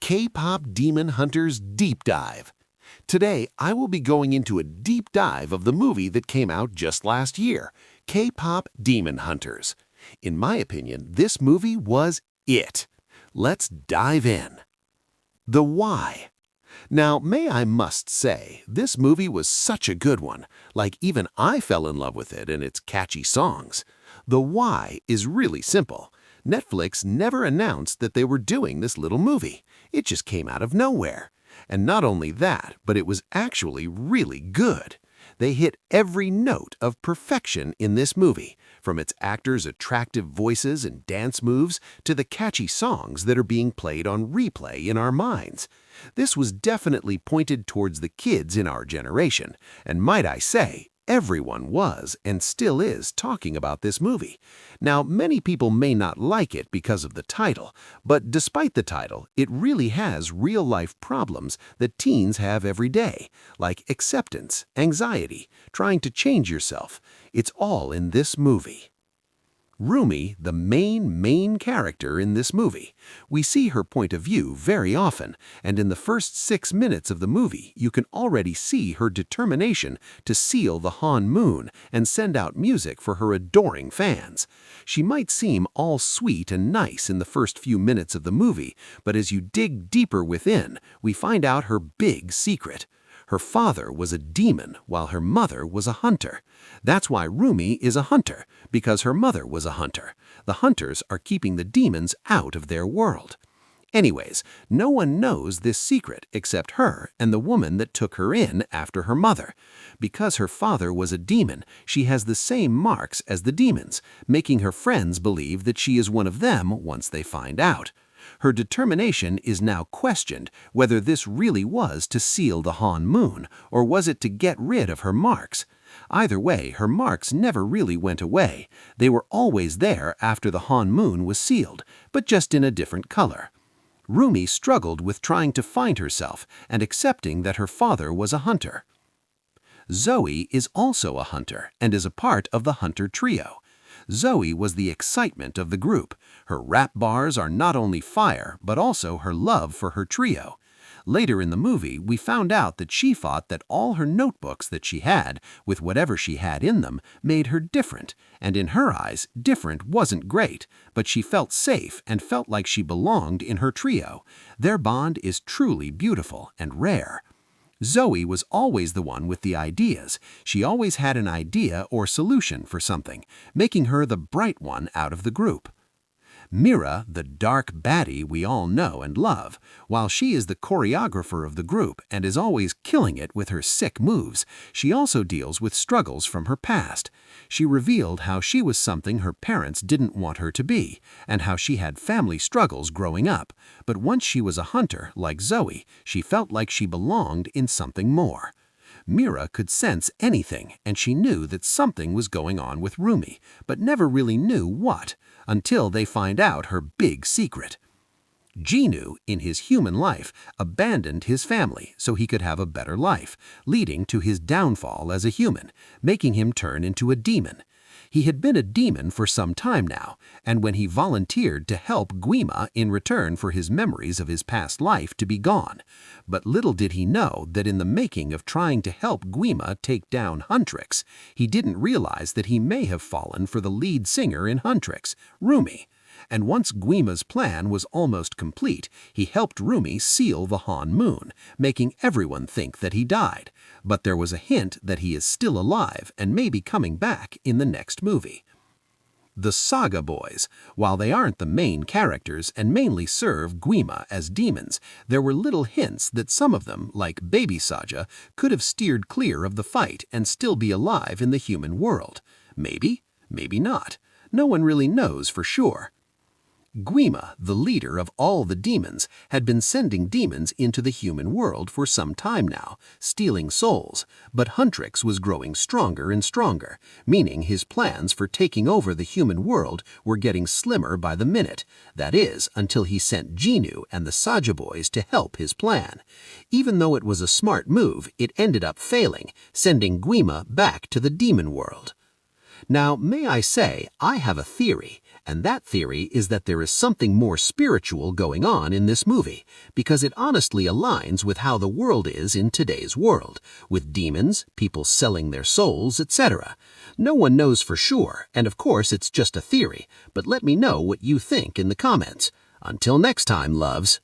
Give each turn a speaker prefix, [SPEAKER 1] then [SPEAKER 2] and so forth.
[SPEAKER 1] K-Pop Demon Hunters Deep Dive. Today, I will be going into a deep dive of the movie that came out just last year, K-Pop Demon Hunters. In my opinion, this movie was it. Let's dive in. The why. Now, I must say, this movie was such a good one. Like, even I fell in love with it and its catchy songs. The why is really simple. Netflix never announced that they were doing this little movie. It just came out of nowhere. And not only that, but it was actually really good. They hit every note of perfection in this movie, from its actors' attractive voices and dance moves to the catchy songs that are being played on replay in our minds. This was definitely pointed towards the kids in our generation, and might I say, everyone was and still is talking about this movie. Now, many people may not like it because of the title, but despite the title, it really has real-life problems that teens have every day, like acceptance, anxiety, trying to change yourself. It's all in this movie. Rumi, the main character in this movie. We see her point of view very often, and in the first 6 minutes of the movie, you can already see her determination to seal the Han Moon and send out music for her adoring fans. She might seem all sweet and nice in the first few minutes of the movie, but as you dig deeper within, we find out her big secret. Her father was a demon while her mother was a hunter. That's why Rumi is a hunter, because her mother was a hunter. The hunters are keeping the demons out of their world. Anyways, no one knows this secret except her and the woman that took her in after her mother. Because her father was a demon, she has the same marks as the demons, making her friends believe that she is one of them once they find out. Her determination is now questioned whether this really was to seal the Han Moon, or was it to get rid of her marks. Either way, her marks never really went away. They were always there after the Han Moon was sealed, but just in a different color. Rumi struggled with trying to find herself and accepting that her father was a hunter. Zoe is also a hunter and is a part of the hunter trio. Zoe was the excitement of the group. Her rap bars are not only fire, but also her love for her trio. Later in the movie, we found out that she thought that all her notebooks that she had, with whatever she had in them, made her different, and in her eyes, different wasn't great, but she felt safe and felt like she belonged in her trio. Their bond is truly beautiful and rare. Zoe was always the one with the ideas. She always had an idea or solution for something, making her the bright one out of the group. Mira, the dark baddie we all know and love, while she is the choreographer of the group and is always killing it with her sick moves, she also deals with struggles from her past. She revealed how she was something her parents didn't want her to be, and how she had family struggles growing up. But once she was a hunter, like Zoe, she felt like she belonged in something more. Mira could sense anything, and she knew that something was going on with Rumi, but never really knew what, until they find out her big secret. Genu, in his human life, abandoned his family so he could have a better life, leading to his downfall as a human, making him turn into a demon. He had been a demon for some time now, and when he volunteered to help Guima in return for his memories of his past life to be gone. But little did he know that in the making of trying to help Guima take down Huntrix, he didn't realize that he may have fallen for the lead singer in Huntrix, Rumi. And once Guima's plan was almost complete, he helped Rumi seal the Han Moon, making everyone think that he died. But there was a hint that he is still alive and may be coming back in the next movie. The Saga Boys, while they aren't the main characters and mainly serve Guima as demons, there were little hints that some of them, like Baby Saja, could have steered clear of the fight and still be alive in the human world. Maybe, maybe not. No one really knows for sure. Guima, the leader of all the demons, had been sending demons into the human world for some time now, stealing souls, but Huntrix was growing stronger and stronger, meaning his plans for taking over the human world were getting slimmer by the minute, that is, until he sent Genu and the Saja boys to help his plan. Even though it was a smart move, it ended up failing, sending Guima back to the demon world. Now, may I say, I have a theory, And that theory is that there is something more spiritual going on in this movie, because it honestly aligns with how the world is in today's world, with demons, people selling their souls, etc. No one knows for sure, and of course it's just a theory, but let me know what you think in the comments. Until next time, loves.